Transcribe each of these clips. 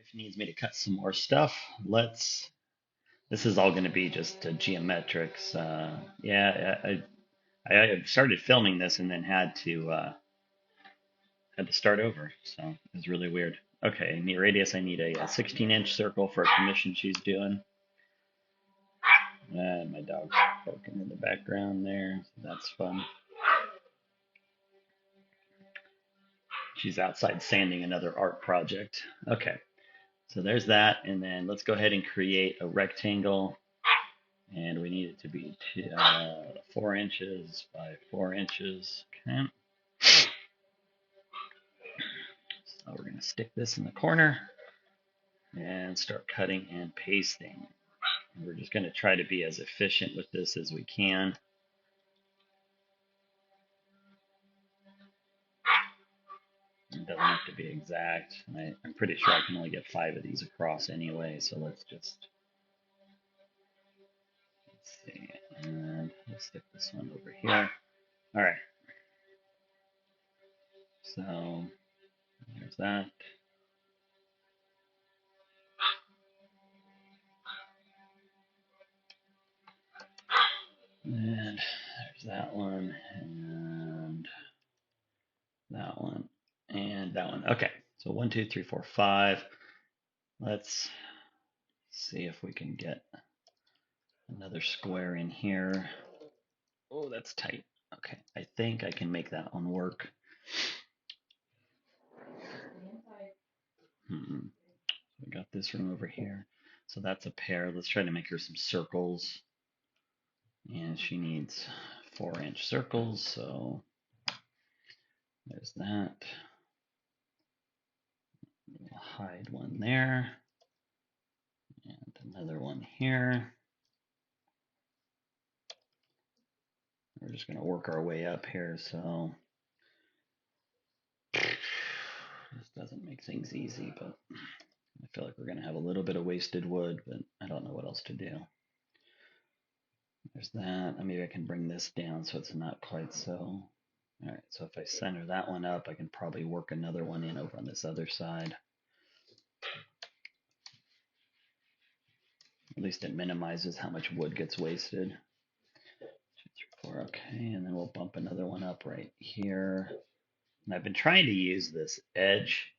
Wife needs me to cut some more stuff. This is all going to be just geometrics. Yeah, I started filming this and then had to start over. So it was really weird. Okay, in the radius, I need a 16-inch circle for a commission she's doing. And my dog's barking in the background there. So that's fun. She's outside sanding another art project. Okay, so there's that. And then let's go ahead and create a rectangle. And we need it to be 4 inches by 4 inches. Okay. So we're going to stick this in the corner and start cutting and pasting. And we're just going to try to be as efficient with this as we can. It doesn't have to be exact. I'm pretty sure I can only get 5 of these across anyway, so let's see. And let's stick this one over here. All right. So there's that. And there's that one. And that one, and that one. Okay, so 1, 2, 3, 4, 5. Let's see if we can get another square in here. Oh, that's tight. Okay, I think I can make that one work. We got this room over here. So that's a pair. Let's try to make her some circles. And she needs 4-inch circles, so there's that. We'll hide one there. And another one here. We're just going to work our way up here, so this doesn't make things easy, but I feel like we're going to have a little bit of wasted wood, but I don't know what else to do. There's that. Maybe I can bring this down so it's not quite so. All right, so if I center that one up, I can probably work another one in over on this other side. At least it minimizes how much wood gets wasted. 2, 3, 4, okay, and then we'll bump another one up right here. And I've been trying to use this edge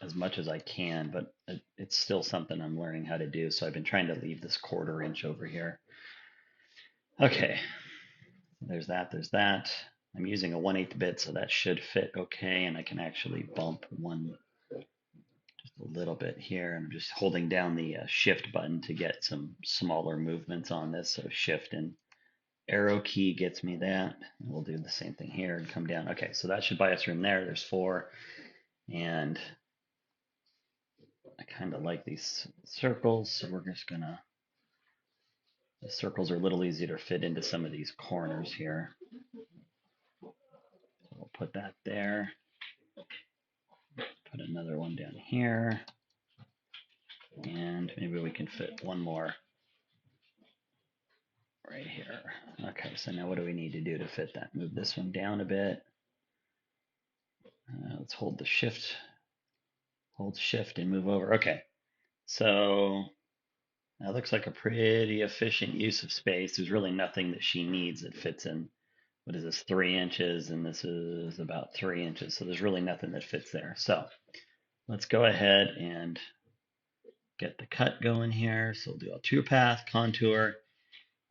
as much as I can, but it's still something I'm learning how to do. So I've been trying to leave this 1/4 inch over here. Okay, there's that, there's that. I'm using a 1/8 bit, so that should fit okay. And I can actually bump one just a little bit here. I'm just holding down the shift button to get some smaller movements on this. So shift and arrow key gets me that. And we'll do the same thing here and come down. Okay, so that should buy us room there. There's 4. And I kind of like these circles, so we're just gonna, the circles are a little easier to fit into some of these corners here. So we'll put that there. Put another one down here. And maybe we can fit one more right here. Okay, so now what do we need to do to fit that? Move this one down a bit. Let's hold the shift, hold shift and move over. Okay, so that looks like a pretty efficient use of space. There's really nothing that she needs that fits in. What is this, 3 inches? And this is about 3 inches. So there's really nothing that fits there. So let's go ahead and get the cut going here. So we'll do a toolpath, contour.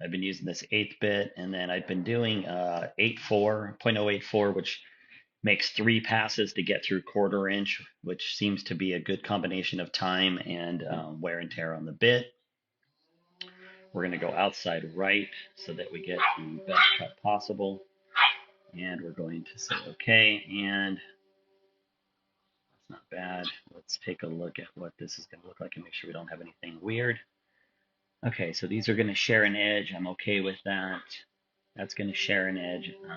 I've been using this 8th bit, and then I've been doing 0.084, which makes 3 passes to get through 1/4 inch, which seems to be a good combination of time and wear and tear on the bit. We're going to go outside right so that we get the best cut possible. And we're going to say okay, and that's not bad. Let's take a look at what this is going to look like and make sure we don't have anything weird. Okay, so these are going to share an edge. I'm okay with that. That's going to share an edge. I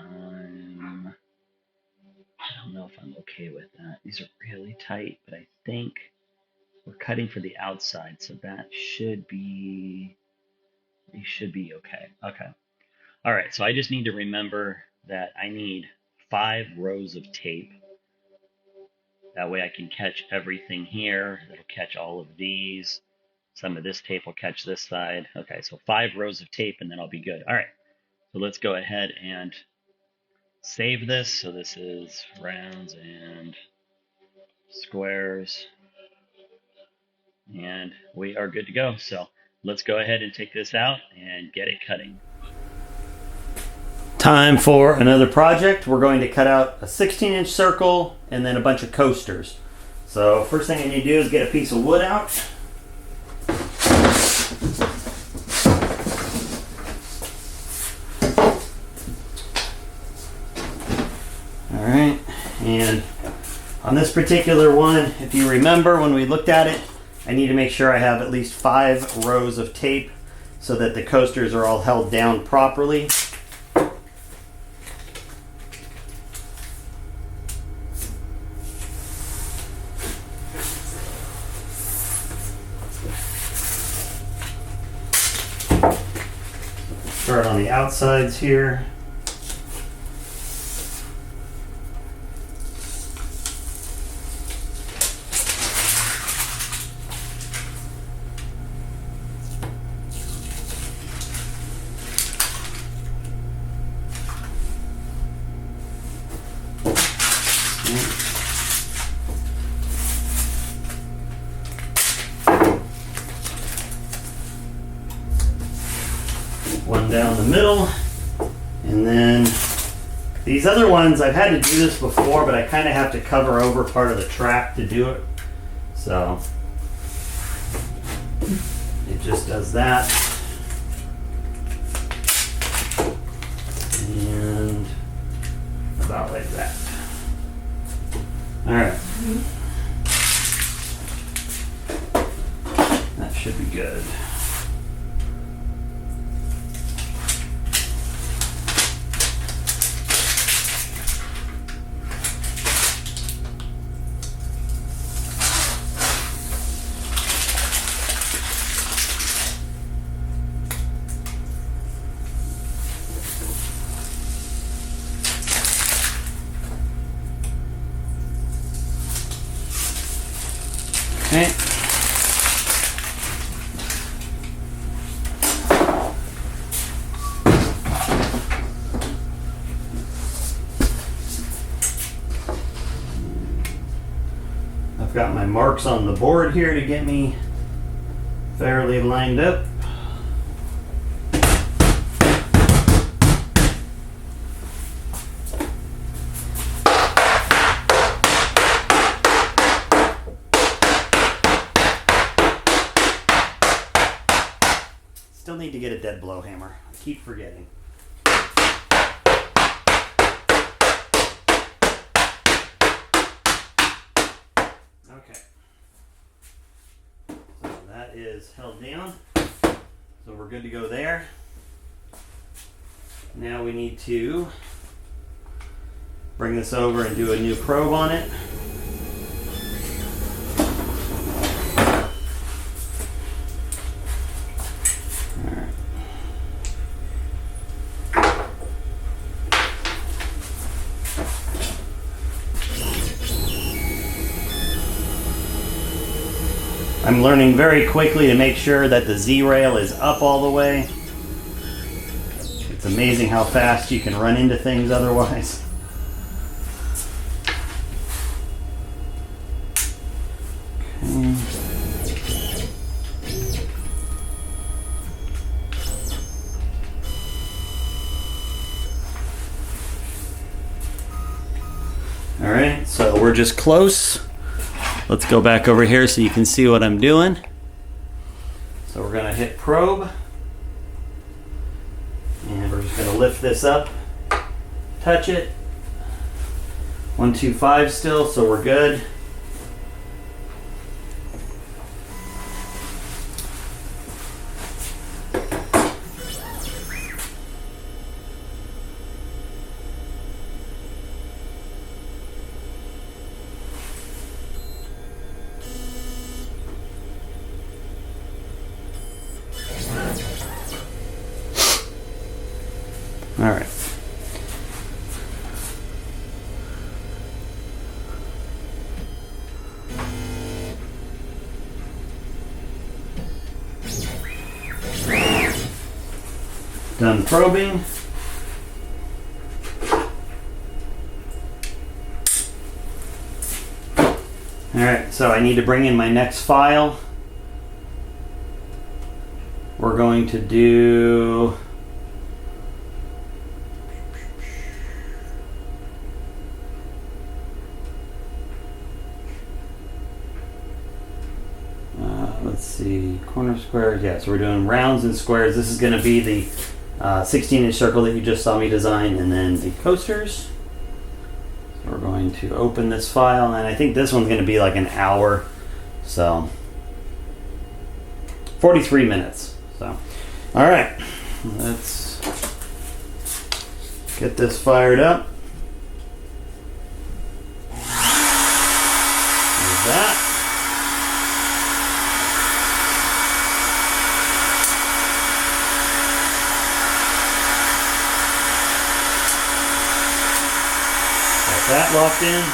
don't know if I'm okay with that. These are really tight, but I think we're cutting for the outside, so that should be, these should be okay. Okay. All right, so I just need to remember that I need 5 rows of tape That way I can catch everything here. That'll catch all of these. Some of this tape will catch this side. Okay, so 5 rows of tape and then I'll be good. All right, so let's go ahead and save this. So this is rounds and squares, and we are good to go. So let's go ahead and take this out and get it cutting. Time for another project. We're going to cut out a 16-inch circle and then a bunch of coasters. So first thing I need to do is get a piece of wood out. Alright, and on this particular one, if you remember when we looked at it, I need to make sure I have at least 5 rows of tape so that the coasters are all held down properly. Start on the outsides here. One down the middle, and then these other ones, I've had to do this before, but I kind of have to cover over part of the track to do it, so it just does that, and about like that. All right, that should be good. Okay. I've got my marks on the board here to get me fairly lined up. Still need to get a dead blow hammer. I keep forgetting. Okay. So that is held down. So we're good to go there. Now we need to bring this over and do a new probe on it. I'm learning very quickly to make sure that the Z-rail is up all the way. It's amazing how fast you can run into things otherwise. Okay. All right, so we're just close. Let's go back over here so you can see what I'm doing. So we're going to hit probe, and we're just going to lift this up, touch it. 125 still, so we're good. All right. Done probing. Alright, so I need to bring in my next file. We're going to do let's see, corner squares. Yeah, so we're doing rounds and squares. This is going to be the 16-inch circle that you just saw me design, and then the coasters. So we're going to open this file, and I think this one's going to be like an hour, so 43 minutes. So, all right, let's get this fired up. There's that. That locked in.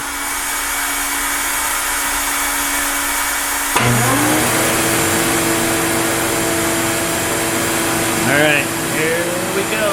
All right, here we go.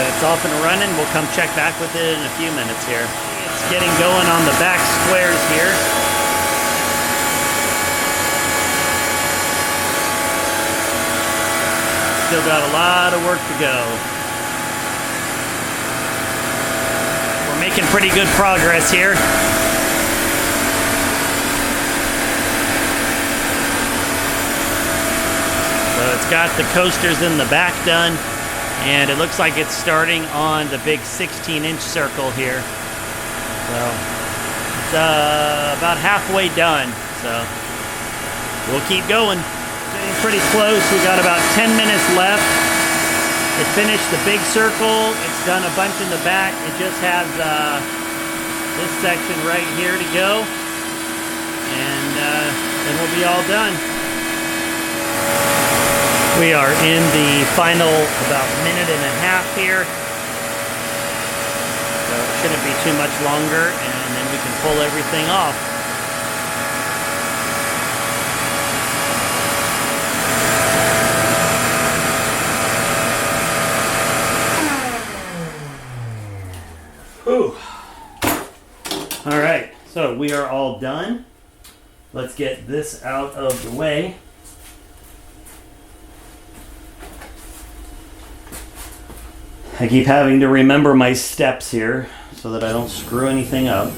It's off and running. We'll come check back with it in a few minutes here. It's getting going on the back squares here. Still got a lot of work to go. We're making pretty good progress here. So it's got the coasters in the back done. And it looks like it's starting on the big 16-inch circle here. So it's about halfway done. So we'll keep going. Getting pretty close. We got about 10 minutes left. It finished the big circle. It's done a bunch in the back. It just has this section right here to go. And then we'll be all done. We are in the final about minute and a half here. So it shouldn't be too much longer, and then we can pull everything off. Whew. All right, so we are all done. Let's get this out of the way. I keep having to remember my steps here so that I don't screw anything up.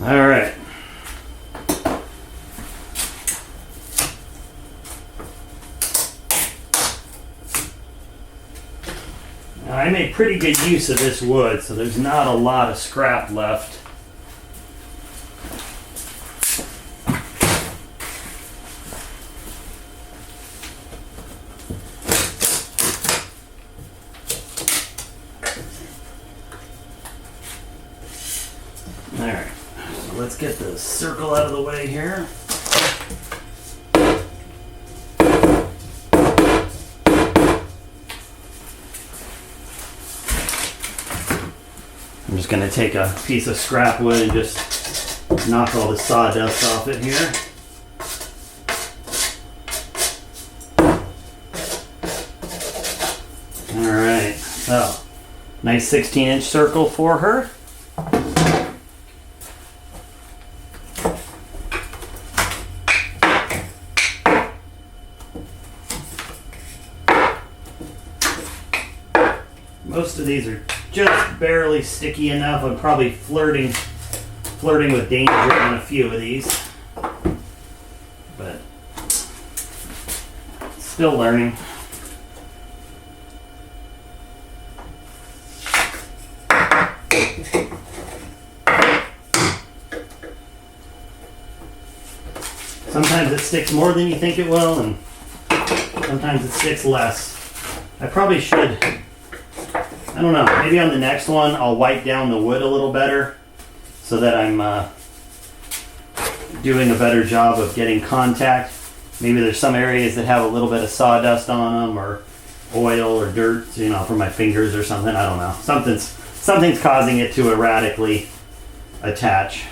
All right. I made pretty good use of this wood, so there's not a lot of scrap left. All right, so let's get the circle out of the way here. I'm just going to take a piece of scrap wood and just knock all the sawdust off it here. Alright, so nice 16-inch circle for her. Most of these are just barely sticky enough. I'm probably flirting flirting with danger on a few of these, but still learning. Sometimes it sticks more than you think it will, and sometimes it sticks less. I probably should, I don't know, maybe on the next one I'll wipe down the wood a little better so that I'm doing a better job of getting contact. Maybe there's some areas that have a little bit of sawdust on them, or oil or dirt, you know, from my fingers or something. I don't know. Something's causing it to erratically attach.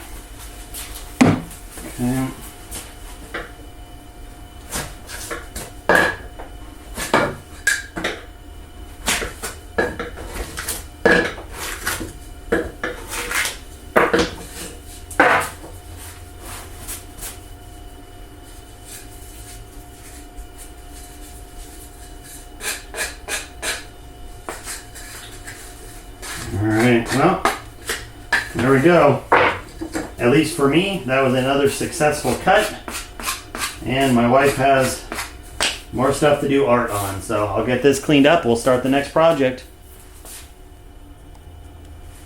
Okay. Alright, well, there we go. At least for me, that was another successful cut. And my wife has more stuff to do art on. So I'll get this cleaned up. We'll start the next project.